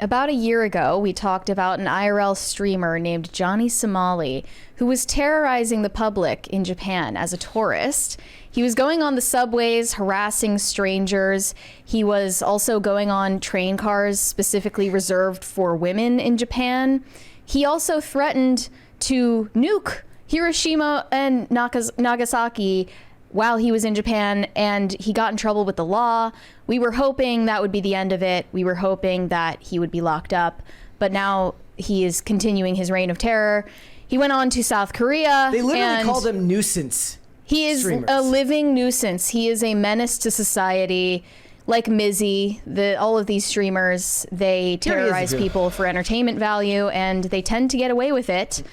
About a year ago, we talked about an IRL streamer named Johnny Somali who was terrorizing the public in Japan as a tourist. He was going on the subways, harassing strangers. He was also going on train cars specifically reserved for women in Japan. He also threatened to nuke Hiroshima and Nagasaki while he was in Japan, and he got in trouble with the law. We were hoping that would be the end of it. We were hoping that he would be locked up, but now he is continuing his reign of terror. He went on to South Korea. They literally called him nuisance. He is streamers. A living nuisance. He is a menace to society. Like Mizzy, all of these streamers, they terrorize people for entertainment value, and they tend to get away with it.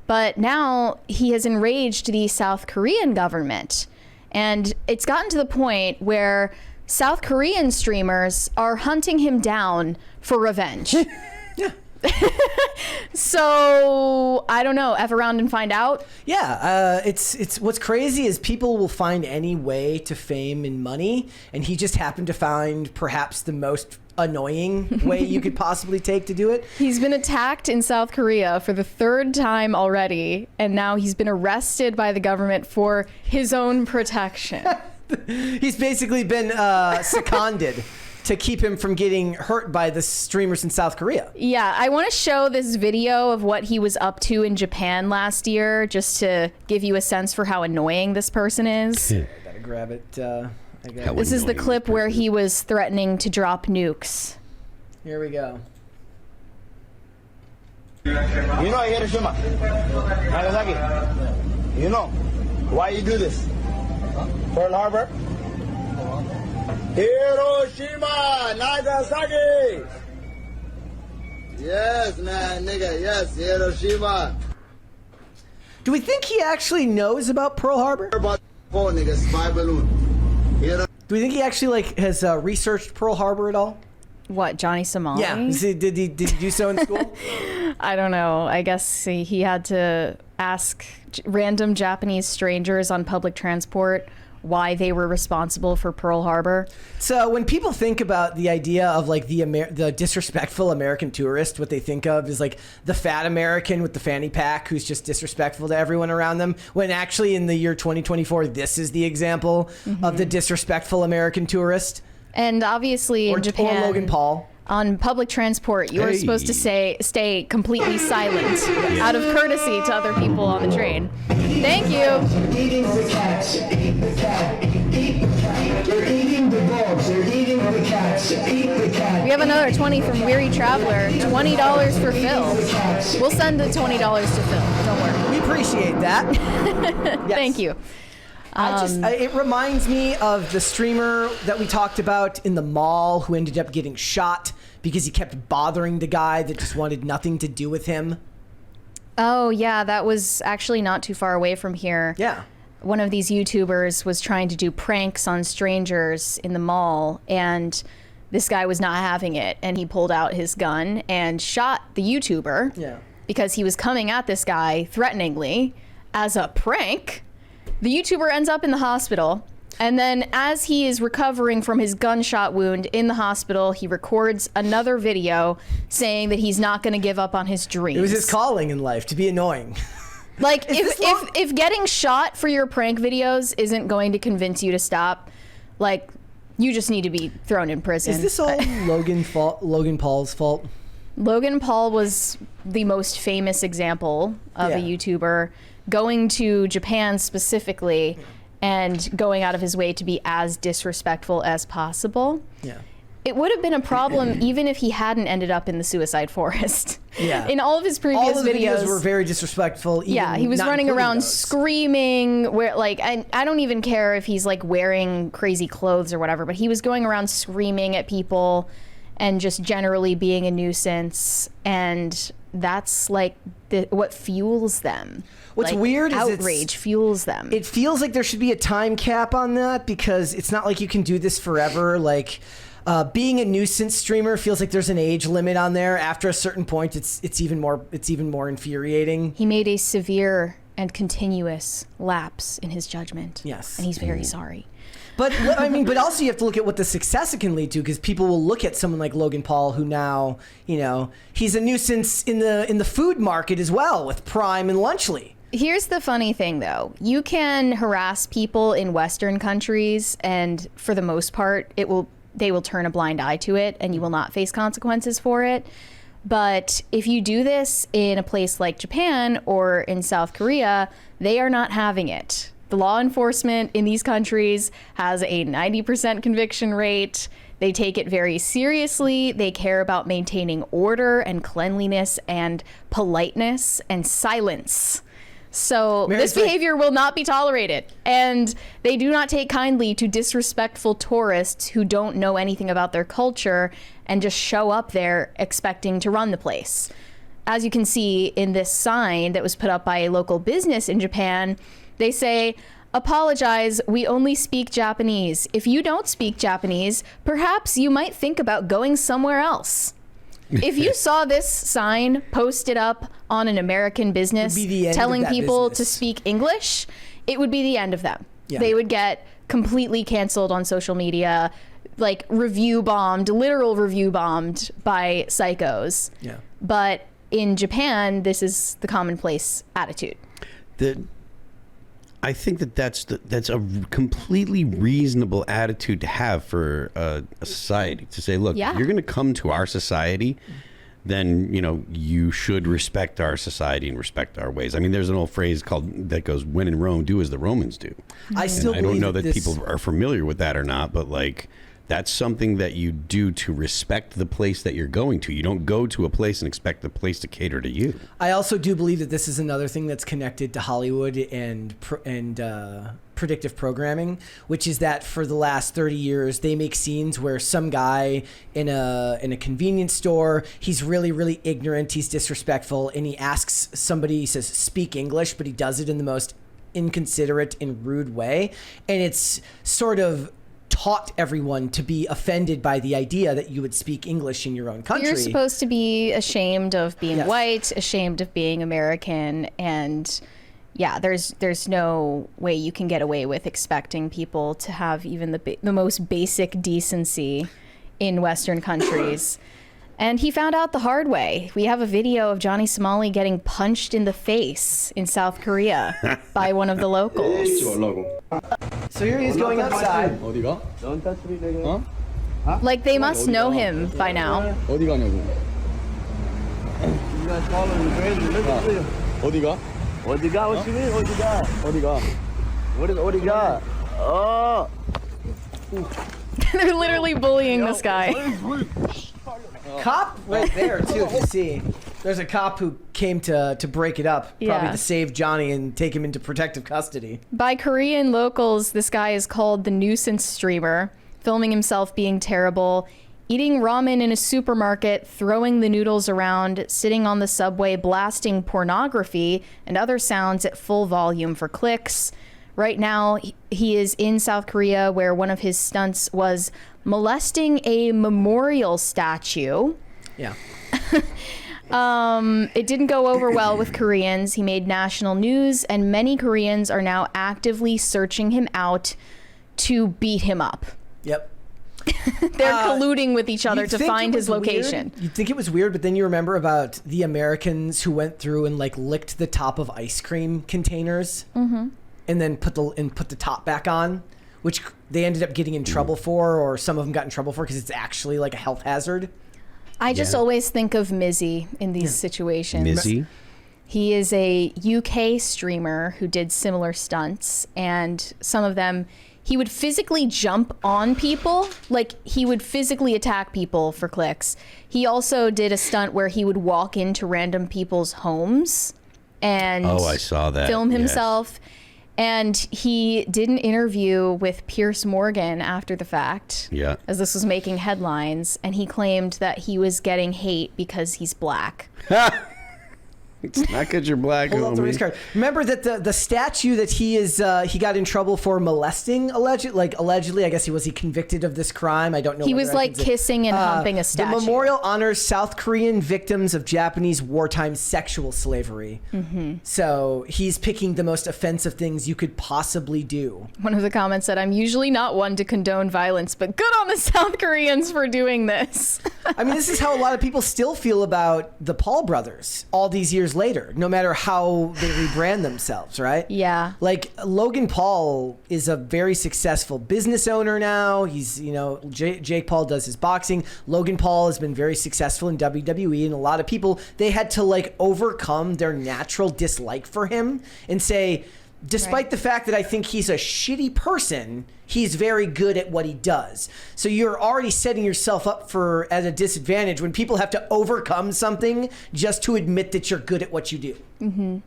But now he has enraged the South Korean government. And it's gotten to the point where South Korean streamers are hunting him down for revenge. Yeah. So I don't know. F around and find out. Yeah, it's what's crazy is people will find any way to fame and money, and he just happened to find perhaps the most annoying way you could possibly take to do it. He's been attacked in South Korea for the third time already, and now he's been arrested by the government for his own protection. He's basically been seconded to keep him from getting hurt by the streamers in South Korea. Yeah, I want to show this video of what he was up to in Japan last year, just to give you a sense for how annoying this person is. I gotta grab it. This is the clip where he was threatening to drop nukes. Here we go. You know Hiroshima, Nagasaki. You know why you do this? Pearl Harbor. Hiroshima, Nagasaki. Yes, man, nigga. Yes, Hiroshima. Do we think he actually knows about Pearl Harbor? About nigga, spy balloon. Do we think he actually has researched Pearl Harbor at all? What, Johnny Somali? Yeah. Did he do so in school? I don't know. I guess he had to ask random Japanese strangers on public transport why they were responsible for Pearl Harbor. So when people think about the idea of like the disrespectful American tourist, what they think of is like the fat American with the fanny pack who's just disrespectful to everyone around them, when actually in the year 2024 this is the example of the disrespectful American tourist. And obviously in Japan, or Logan Paul, on public transport, you're supposed to stay completely silent out of courtesy to other people on the train. Thank you. Eating the cats. Eat the cat. Eat the cat. They're eating the dogs. They're eating the cats. Eat the cat. We have another 20 from Weary Traveler. $20 for Phil. We'll send the $20 to Phil. Don't worry. we appreciate that. Yes. Thank you. It reminds me of the streamer that we talked about in the mall who ended up getting shot because he kept bothering the guy that just wanted nothing to do with him. Oh, yeah, that was actually not too far away from here. Yeah. One of these YouTubers was trying to do pranks on strangers in the mall, and this guy was not having it, and he pulled out his gun and shot the YouTuber. Yeah. Because he was coming at this guy threateningly as a prank. The YouTuber ends up in the hospital, and then as he is recovering from his gunshot wound in the hospital, he records another video saying that he's not going to give up on his dreams. It was his calling in life, to be annoying. Like, if getting shot for your prank videos isn't going to convince you to stop, like, you just need to be thrown in prison. Is this all Logan Paul's fault? Logan Paul was the most famous example of a YouTuber going to Japan specifically and going out of his way to be as disrespectful as possible. Yeah. It would have been a problem even if he hadn't ended up in the suicide forest. Yeah. In all of his previous all of the videos were very disrespectful. Yeah, he was running around screaming, where like I don't even care if he's like wearing crazy clothes or whatever, but he was going around screaming at people and just generally being a nuisance, and that's like what fuels them. What's like, weird is outrage fuels them. It feels like there should be a time cap on that, because it's not like you can do this forever. Like being a nuisance streamer feels like there's an age limit on there. After a certain point, it's even more infuriating. He made a severe and continuous lapse in his judgment. Yes, and he's very sorry. But I mean, but also you have to look at what the success it can lead to, because people will look at someone like Logan Paul, who now, he's a nuisance in the food market as well, with Prime and Lunchly. Here's the funny thing, though. You can harass people in Western countries, and for the most part, they will turn a blind eye to it, and you will not face consequences for it. But if you do this in a place like Japan or in South Korea, they are not having it. The law enforcement in these countries has a 90% conviction rate. They take it very seriously. They care about maintaining order and cleanliness and politeness and silence. So this behavior will not be tolerated. And they do not take kindly to disrespectful tourists who don't know anything about their culture and just show up there expecting to run the place. As you can see in this sign that was put up by a local business in Japan, they say, "Apologize, we only speak Japanese. If you don't speak Japanese, perhaps you might think about going somewhere else." If you saw this sign posted up on an American business telling people to speak English, it would be the end of them. Yeah. They would get completely canceled on social media, like literal review bombed by psychos. Yeah. But in Japan, this is the commonplace attitude. I think that's a completely reasonable attitude to have for a society, to say, look, you're going to come to our society, then you should respect our society and respect our ways. I mean, there's an old phrase that goes, "When in Rome, do as the Romans do." I don't know that people are familiar with that or not, but that's something that you do to respect the place that you're going to. You don't go to a place and expect the place to cater to you. I also do believe that this is another thing that's connected to Hollywood and predictive programming, which is that for the last 30 years, they make scenes where some guy in a convenience store, he's really, really ignorant, he's disrespectful, and he asks somebody, he says, "Speak English," but he does it in the most inconsiderate and rude way. And it's sort of taught everyone to be offended by the idea that you would speak English in your own country. You're supposed to be ashamed of being white, ashamed of being American, and there's no way you can get away with expecting people to have even the most basic decency in Western countries. And he found out the hard way. We have a video of Johnny Somali getting punched in the face in South Korea by one of the locals. So here he is going outside. Like, they must know him by now. 어디가? What you mean? 어디가? Oh. They're literally bullying this guy. Cop right there too. If you see, there's a cop who came to break it up, probably to save Johnny and take him into protective custody. By Korean locals, this guy is called the nuisance streamer, filming himself being terrible, eating ramen in a supermarket, throwing the noodles around, sitting on the subway, blasting pornography and other sounds at full volume for clicks. Right now, he is in South Korea, where one of his stunts was molesting a memorial statue. Yeah. It didn't go over well with Koreans. He made national news, and many Koreans are now actively searching him out to beat him up. Yep. They're colluding with each other to find his location. You'd think it was weird, but then you remember about the Americans who went through and licked the top of ice cream containers, and then put the top back on, which they ended up getting in trouble for, or some of them got in trouble for because it's actually like a health hazard. I just always think of Mizzy in these situations. Mizzy? He is a UK streamer who did similar stunts, and some of them, he would physically jump on people, like he would physically attack people for clicks. He also did a stunt where he would walk into random people's homes and I saw that. Film himself. Yes. And he did an interview with Piers Morgan after the fact, as this was making headlines, and he claimed that he was getting hate because he's black. It's not because you're black. Pull out the race card. Remember that the statue that he got in trouble for molesting allegedly. I guess he convicted of this crime. I don't know. He was like kissing and humping a statue. The memorial honors South Korean victims of Japanese wartime sexual slavery. Mm-hmm. So he's picking the most offensive things you could possibly do. One of the comments said, "I'm usually not one to condone violence, but good on the South Koreans for doing this." I mean, this is how a lot of people still feel about the Paul brothers all these years later, no matter how they rebrand themselves, right? Yeah. Like Logan Paul is a very successful business owner now. He's, Jake Paul does his boxing. Logan Paul has been very successful in WWE, and a lot of people, they had to like overcome their natural dislike for him and say, despite the fact that I think he's a shitty person, he's very good at what he does. So you're already setting yourself up at a disadvantage when people have to overcome something just to admit that you're good at what you do. Mm-hmm.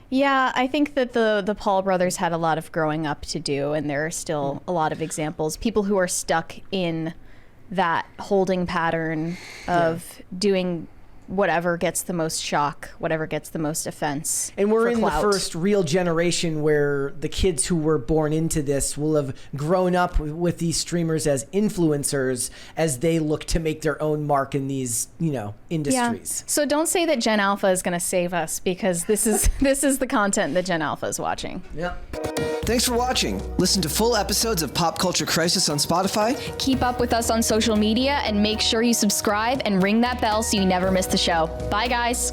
Yeah, I think that the Paul brothers had a lot of growing up to do, and there are still a lot of examples. People who are stuck in that holding pattern of doing whatever gets the most shock, whatever gets the most offense. And we're in clout. the first real generation where the kids who were born into this will have grown up with these streamers as influencers as they look to make their own mark in these, industries. Yeah. So don't say that Gen Alpha is going to save us, because this is the content that Gen Alpha is watching. Yeah. Thanks for watching. Listen to full episodes of Pop Culture Crisis on Spotify. Keep up with us on social media and make sure you subscribe and ring that bell so you never miss the show. Bye, guys.